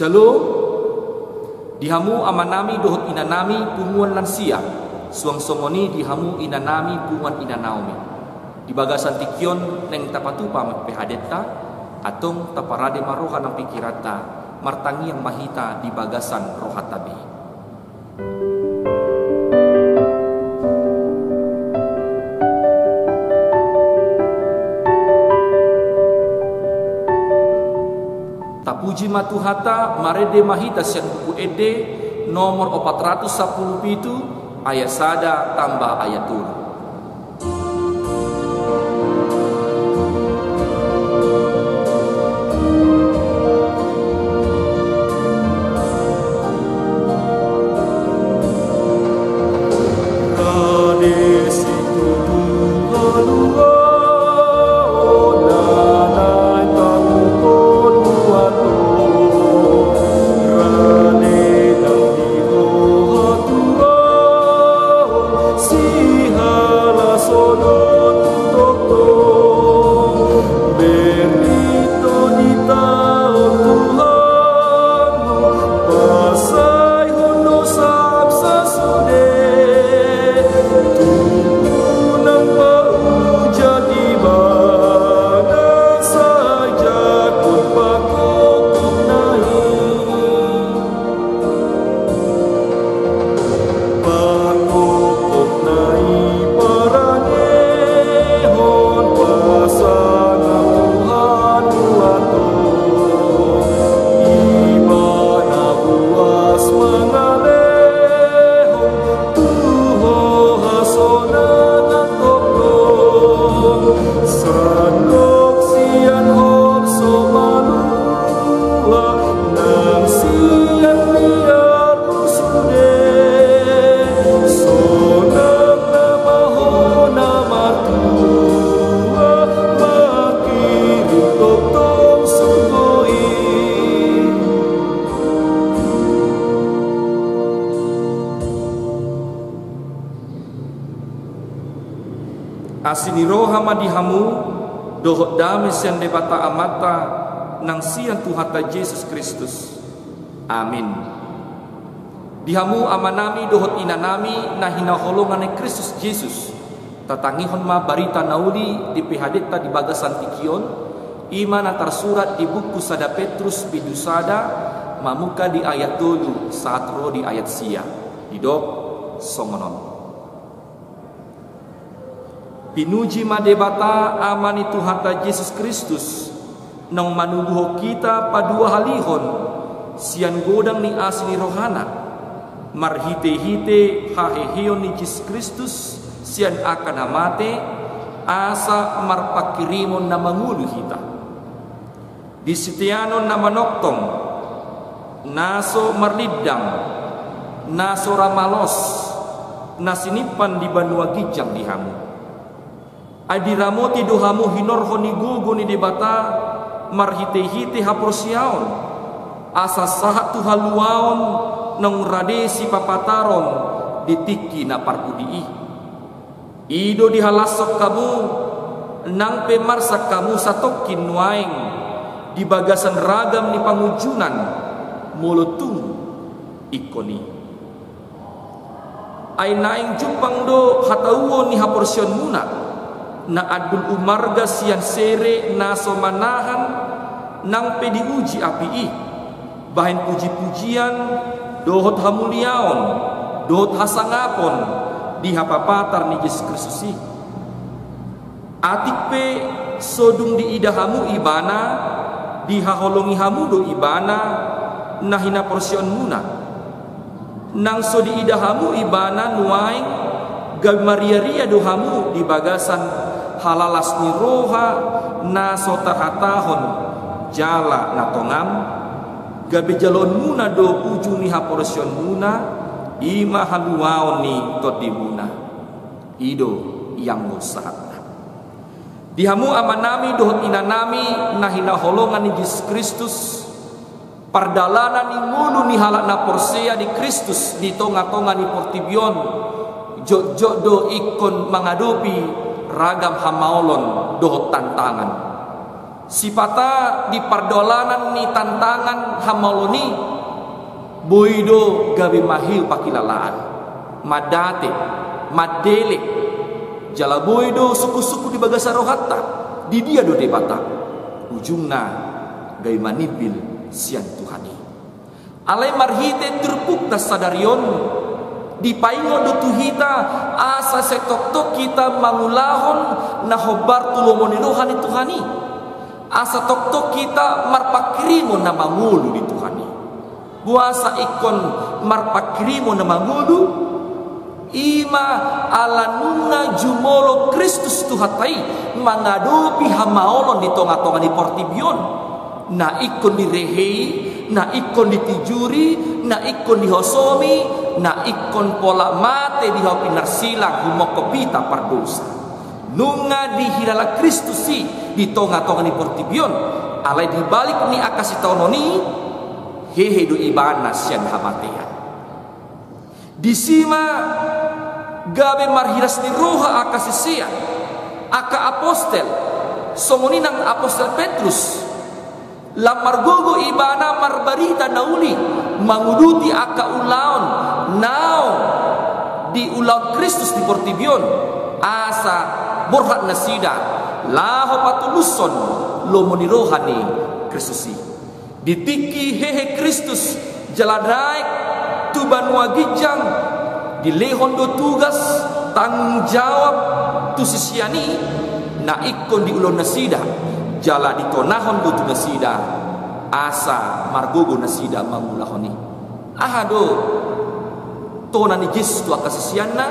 Shalom. Dihamu amanami dohot inanami punguan lansia. Suang songoni dihamu inanami punguan inanaumi. Di bagasan tikion neng tapatupa mapehadeta atong taparade maroha ng pikirata martangi yang mahita di bagasan rohatabi. Tapuji matuhata marede mahita sian buku ede nomor 417 ayat sada tambah ayat 7. Asini roha madihamu dohot dame sian debata amata nang sian Tuhata Yesus Kristus. Amin. Dihamu amanami dohot inanami na hinaholongan Kristus Yesus. Tatangihon ma barita nauli di pihadeta di bagasan tikion. Ima na tersurat di buku Sada Petrus bidusada mamuka di ayat 7 saat roh di ayat sia. Didok songonon. Pinuji madebata amani Tuhata Yesus Kristus nang manubuho kita padua halihon sian godang ni asli rohana marhite-hite hahehion ni Yesus Kristus sian akan amate asa marpakirimon na mangulu hita di sitianon na manoktong naso marlidang naso ramalos nasinipan di banua gijang dihamu adiramoti dohamu hinorho ni gugu ni debata marhite-hite haprosiaon asa sahat tuhaluaon nang radesi papataron ditiki na parpudii ido dihalasok kamu nang pemarsak kamu satokin nuaing di bagasan ragam ni pangujunan mulutung ikoni ay naing jupang do hatauon ni haporsion muna na adul umarga sian sere naso manahan nang pediuji apii bahin puji-pujian dohot hamuliaon dohot hasangapon di hapapatar ni Yesus Kristus atik pe sodung di idahamu ibana di haholongi hamudo ibana nahina porsion muna nang so di idahamu ibana nuaing gamaria-ria dohamu di bagasan halalas ni roha na sotahatahon jala na tongam gabe jalon muna do uju ni haporsion muna ima haluaon ni todi muna ido yang musahat dihamu amanami dohot inanami nahina holongan ni Yesus Kristus pardalanan ni ngulu ni halak na porsea di Kristus di tonga-tonga ni portibion jok-jok do ikon mengadopi ragam hamaolon dohot tantangan Sipata di pardolanan ni tantangan hamaloni boido gabe mahil pakilalaan madate madele jala boido suku-suku di bagasaro hatta di dia do debata ujungna gabe manibil sian Tuhani alai marhite terpuk na sadarion di paingo do tuhita asa setok-tok kita mangulahon na hobar tulomoni rohani Tuhani asa tok-tok kita marpakirimo na mangulu di Tuhani buasa ikon marpakirimo na mangulu ima alanuna jumolo Kristus Tuhatai mangadopi hamaolon di tonga-tonga di portibion na ikon direhei na ikon ditijuri na ikon dihosomi na ikon pola mate dihopi narsilang humokopita pardosa nunga dihilala Kristusi di tonga-tonga ni portibion alai dibalik ni akasi taunoni hehe do ibana sian hamatea disima gabe marhiras ni roha akasi sian aka apostel somoni nang apostel Petrus lamar gogo ibana marbarita nauli manguduti aka ulaon nao di ulaon Kristus di portibion asa borhat nasida laho patuluson lomoni rohani Kristusi ditiki hehe Kristus jalan naik tuban wagijang di lehon do tugas tanggung jawab tu sisiani na ikon di ulon nasida jala di tonahon do tu nasida asa margogo nasida mamulahoni ahado tonani Yesus tu akasisianna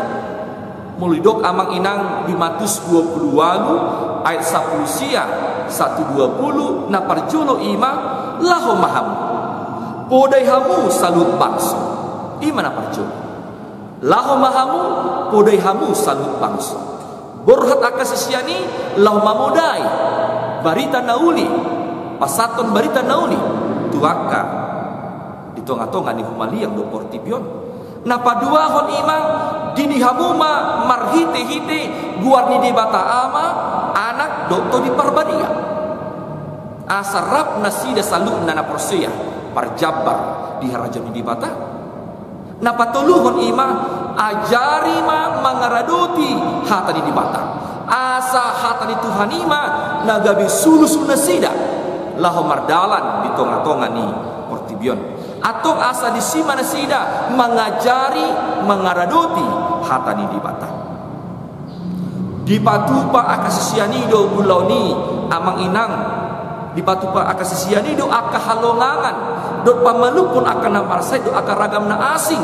mulidok amang inang di Matius 20 ayat 10 sia 120 na parjolo ima laho maham podai hamu salut bangsa ima na parjolo laho mahamu podai hamu salut bangsa borhat akasisiani laho mamodai barita nauli pasaton barita nauli tuaka di tonga-tonga ni humaliang do portibion na paduahon imang dini hamuma marhite-hite guarni di bata ama anak dokto di parbadia asarap nasida saluk nana persea parjabar di harajani di bata na patuluhon ima ajari ma mangaradoti hata di bata asa hata di Tuhan ima nagabi sulusun nasida laho mardalan di tonga-tonga ni portibion atau asa di sima nasida mengajari mengaradoti hatani di bata di patupa akasisianido buloni amang inang di patupa akasisianido akahalongangan dot pamalupun akan naparsai do akaragam na asing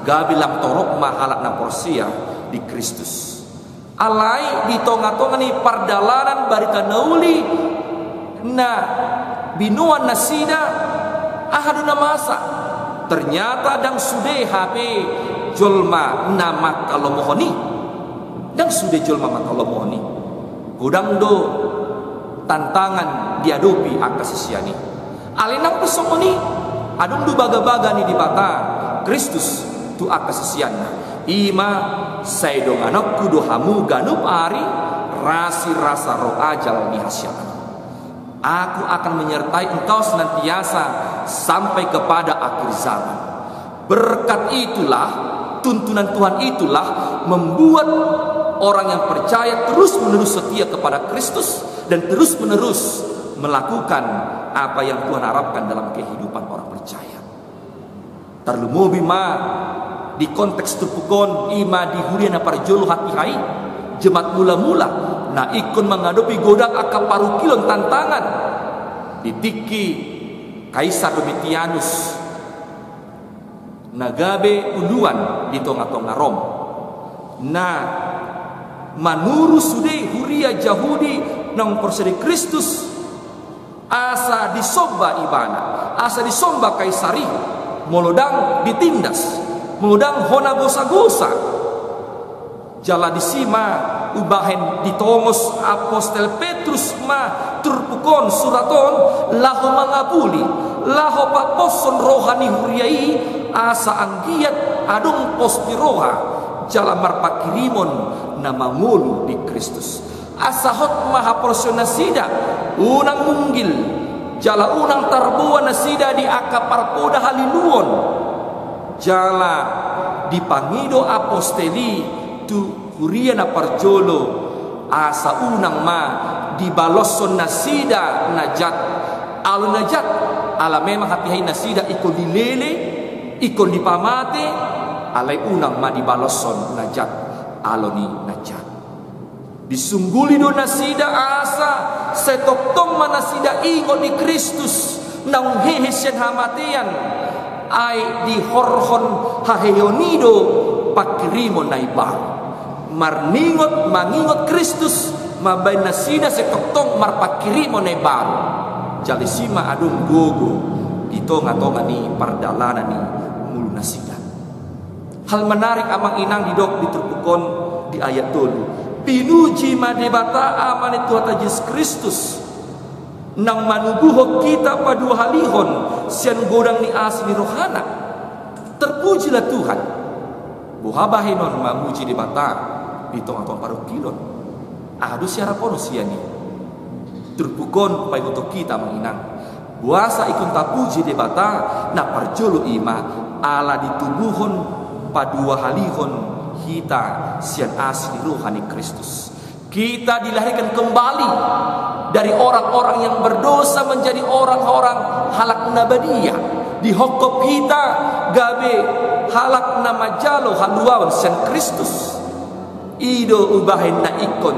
gabilang torok mahalak na porsia di Kristus alai di tonga-tonga ni pardalanan barita nauli na binuan nasida ahaduna masa ternyata dang sude HP jolma nama kalau mohoni dang sude jolma kalau mohoni gudang do tantangan diadopi akasisiani alinang pesomoni adung du baga-baga ni di bata Kristus tu akasisianna ima saidong anak kudo hamu ganup ari rasi rasa roh ajal ni hasyana aku akan menyertai engkau senantiasa sampai kepada akhir zaman. Berkat itulah, tuntunan Tuhan itulah membuat orang yang percaya terus-menerus setia kepada Kristus dan terus-menerus melakukan apa yang Tuhan harapkan dalam kehidupan orang percaya. Terlumubi ma di konteks tupukon ima di huriana parjolo hati hai jemaat mula-mula na ikon menghadapi godang akaparu kilon tantangan ditiki Kaisar Domitianus nagabe uluan di tonga-tonga Rom na manuru sude huria Yahudi nang persedi Kristus asa disobba ibana asa disomba kaisari molodang ditindas molodang hona gosa-gosa jala disima ubahen ditongos apostel Petrus ma turpukon suraton laho mangapuli laho paposon rohani huriai asa anggiat adung posti roha jala marpakirimon na mangulu di Kristus asahot maha porsyon nasida unang munggil jala unang tarbuan nasida di akapar poda haliluon jala dipangido aposteli tu huriana parjolo asa unang ma dibalosson nasida najat alun najat ala memang hati-hati nasida ikon dilele ikon dipamate alai unang ma dibalosson najat aloni najat disungguli do nasida asa setoktong manasida ingon di Kristus nang hehesyen hamatean ai di horhon haheyonido pakirimo naibar marningot mangingot Kristus mabay nasida setoktong marpakirimo naibar jalisima adung gogo ito ngatonga ni pardalanan ni mulu nasida. Hal menarik amang inang didok diterpukon di ayat dulu pinuji madebata aman Tuhan Yesus Kristus nang manubuho kita padu halihon sian godang ni asli rohana terpujilah Tuhan buhabahinon mamuji debata ditong-tong parukilon adu siara pono siani terpukon pai untuk kita menginang buasa ikun tapuji debata na parjolo ima ala ditubuhon padu halihon kita sian asli rohani Kristus. Kita dilahirkan kembali dari orang-orang yang berdosa menjadi orang-orang halak nabadiyah. Dihokop kita gabe halak nama jalo haluawan sian Kristus. Ido ubahin na ikon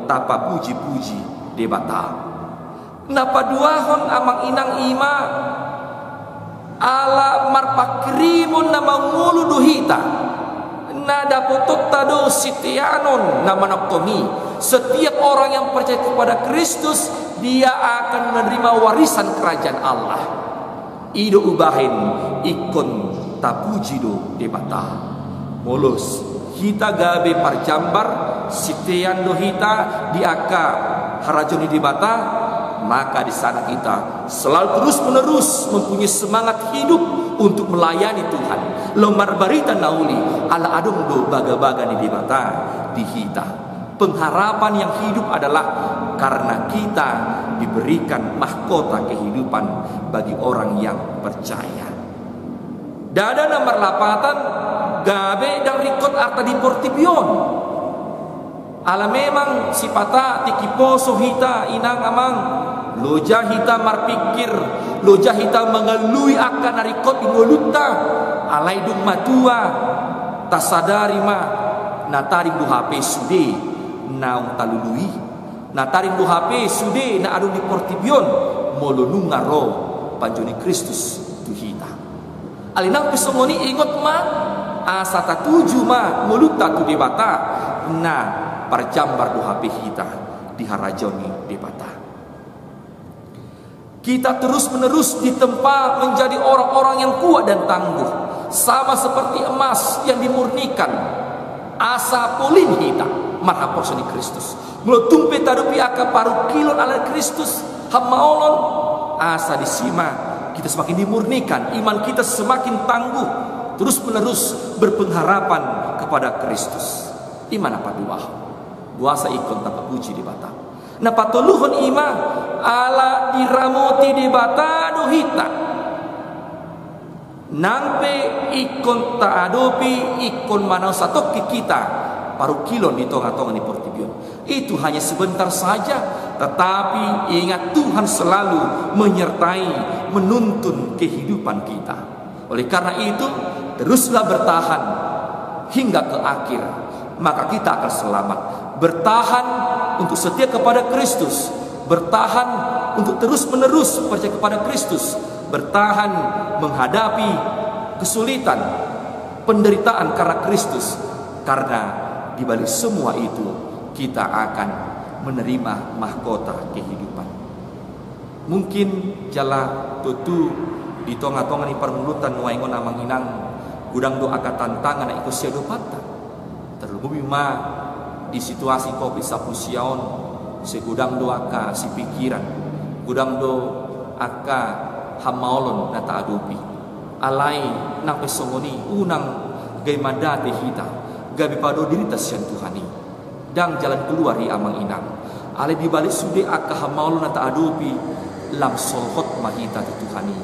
tapa puji-puji debata. Napa duahon amang inang ima ala marpakrimun nama ngulu duhita. Nada potok tado sitianon nama noktomi. Setiap orang yang percaya kepada Kristus dia akan menerima warisan kerajaan Allah. Ido ubahin ikon tapujido debata. Molos kita gabe parjambar sitian dohita di aka harajoni debata maka di sana kita selalu terus menerus mempunyai semangat hidup untuk melayani Tuhan. Lomar barita nauli ala adong do baga-baga di debata di hita. Pengharapan yang hidup adalah karena kita diberikan mahkota kehidupan bagi orang yang percaya. Dada nomor lapatan gabe dan rikot arta di portipion. Ala memang sipata tikiposo hita inang amang loja hita marpikir loja hita mengelui akan narikot ingoluta alai dung matua tasadari ma nataring du HP sude naung talului nataring du HP sude na adung di portibion molonu ngaro panjoni Kristus tu hita alinang pisongoni ingot ma asa tatuju ma moluta tu debata na parjambar du HP hita di harajoni debata. Kita terus-menerus ditempa menjadi orang-orang yang kuat dan tangguh, sama seperti emas yang dimurnikan. Asa polin hita marha porsoni Kristus. Melutumpe tadupi aka paru kilon ala Kristus hamaolon asa disima kita semakin dimurnikan, iman kita semakin tangguh, terus-menerus berpengharapan kepada Kristus. Iman apa doa? Buasa ikon tanpa puji di bata. Na patuluhon ima ala diramoti di bata dohita. Nampe ikon taadopi ikon manau satok kita paru kilon di tonga-tonga di portibion. Itu hanya sebentar saja, tetapi ingat Tuhan selalu menyertai, menuntun kehidupan kita. Oleh karena itu, teruslah bertahan hingga ke akhir, maka kita akan selamat. Bertahan untuk setia kepada Kristus, bertahan untuk terus-menerus percaya kepada Kristus, bertahan menghadapi kesulitan, penderitaan karena Kristus. Karena di balik semua itu kita akan menerima mahkota kehidupan. Mungkin jala tutu di tonga-tonga ni permulutan nuaingon amang inang gudang doa tantangan ikut sia dopata. Terlebih ma di situasi kopi sapu siaon segudang doa ka si pikiran gudang do aka hamaolon nata adopi alai nape songoni unang gay mandate hita gabi pado dirita sian Tuhani dang jalan keluar di amang inang. Ale di balik sude akka hamaulu na taadopi lam solhot mahita tutuhani,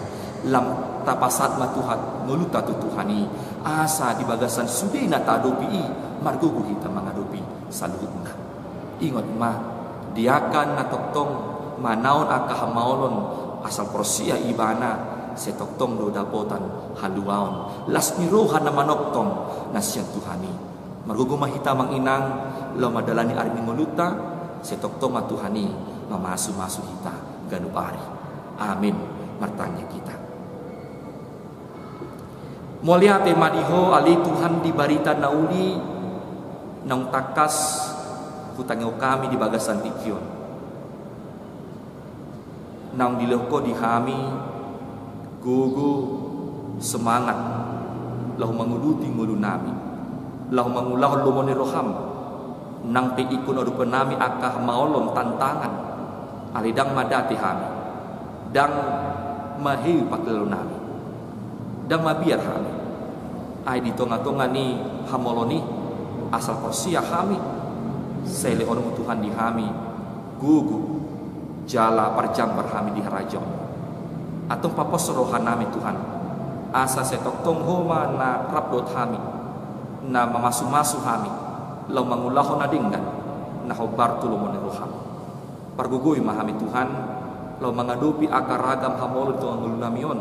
lam tapasat matuhat nuluta tutuhani, asa di bagasan sude na taadopi i margogo hita mangadopi saluhutna. Ingat ma, diakan na toktong manaon akka hamaulon asal prosia ibana setoktong do dapotan haluaon las nirohan na manoktong nasyan tuhani margogo mahita mang inang law madalani ari minguluta setoktong matuhani mamasu-masu hita ganup ari. Amin. Martanya kita moliate madiho ali Tuhan di barita nauli nang takas hutangyo kami di bagasan tikyon nang diloko dihami gugu semangat lahu manguluti ngulu nami lahu mangulah lumoni roham nang pe ikun odu penami akah maolon tantangan alidang madati hami dang mahiu pakelo nami dang mabiar hami ai ditonga-tonga ni hamoloni asal persia hami sele orang Tuhan di hami gugu jala parjam berhami di harajon atau papos rohan nami Tuhan asa setoktong homa na rapdot hami na mamasu-masu hami lau mangulaho na dinggan na hobar tulumon roham pargugoy mahami Tuhan lau mangadopi akar ragam hamolo itu angul namion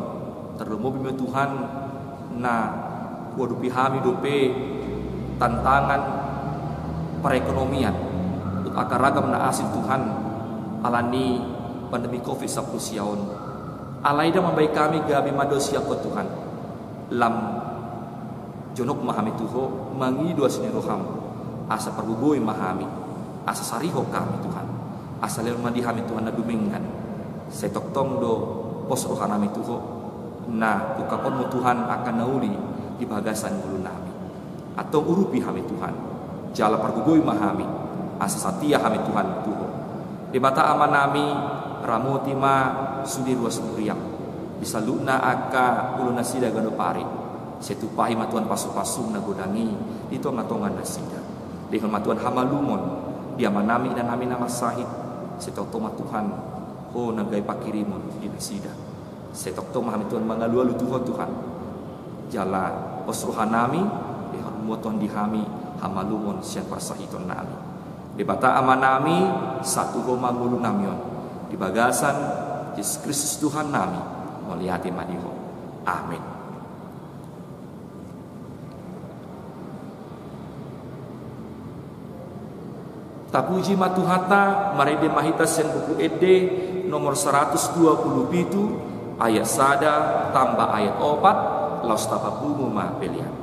terlumobi me Tuhan na wadupi hami dope tantangan perekonomian untuk akar ragam na asin Tuhan alani pandemi COVID-19 siaon alaida membaik kami gabi madosia ko Tuhan lam jonok mahami tuho mangi dua sini roham asa perbuboy mahami asa sariho kami Tuhan asa lel mandi hami Tuhan na dumingan setoktong do pos rohanami tuho na ukapon mo Tuhan akan nauli di bagasan mulu nami atau urupi hami Tuhan jala perbuboy mahami asa satia hami Tuhan tuho di mata amanami ramoti ma sudi ruas muriang bisa luna aka uluna sida gano pari setupahi matuan pasu-pasu na godangi dito ngatongan na sida dihon matuan hamalumon dia manami dan nami nama sahid setokto matuhan ho nagay pakirimon di sida setokto mahami tuan mangalualu Tuhan jala osruhan nami dihon muton dihami hamalumon sian parsahiton nami di bata amanami satu Roma ngulu namion di bagasan Yesus Kristus Tuhan nami melihat madiho. Amin. Tapuji matuhata marede mahita sen buku ede nomor 127 ayat sada tambah ayat 4 laus tapapumu ma peliata.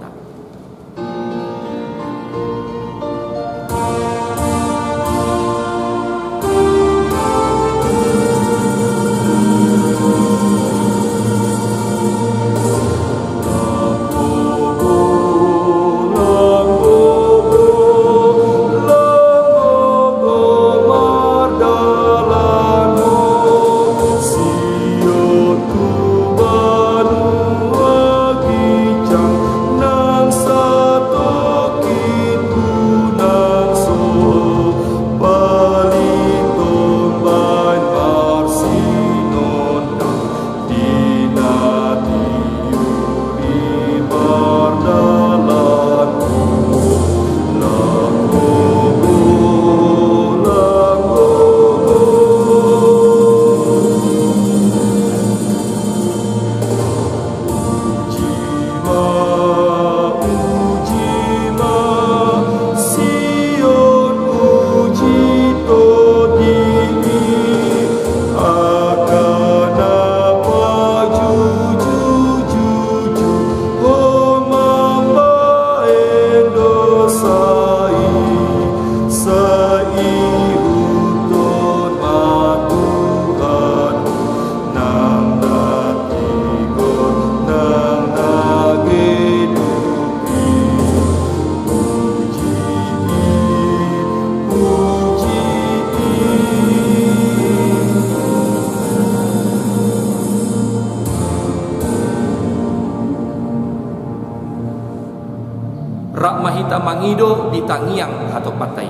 Rak mahita mangido di tangiang atau patai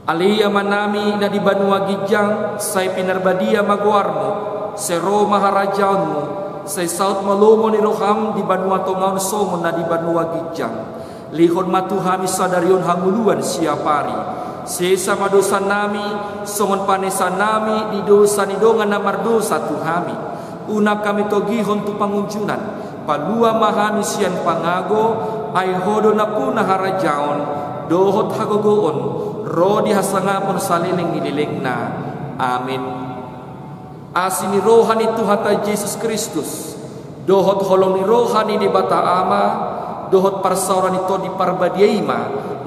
Alia manami na di banua gijang say pinarbadia maguarmo sero maharajaonmo say saut malomo ni roham di banua tongaon somo na di banua gijang lihon matuhami sadarion hanguluan siapari sesa madosa nami songon panesa nami di dosa ni dongan namar dosa tuhami una kami togihon tu pangunjunan palua mahami sian pangago ay hodo na puna harajaon dohot hagogoon roh dihasangapon saliling nililing na. Amin. Asini rohani Tuhata Yesus Kristus. Dohot holong ni rohani di bata ama. Dohot parsauran ito di parbadiaima.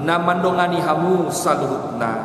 Na mandongani hamu saluhut na.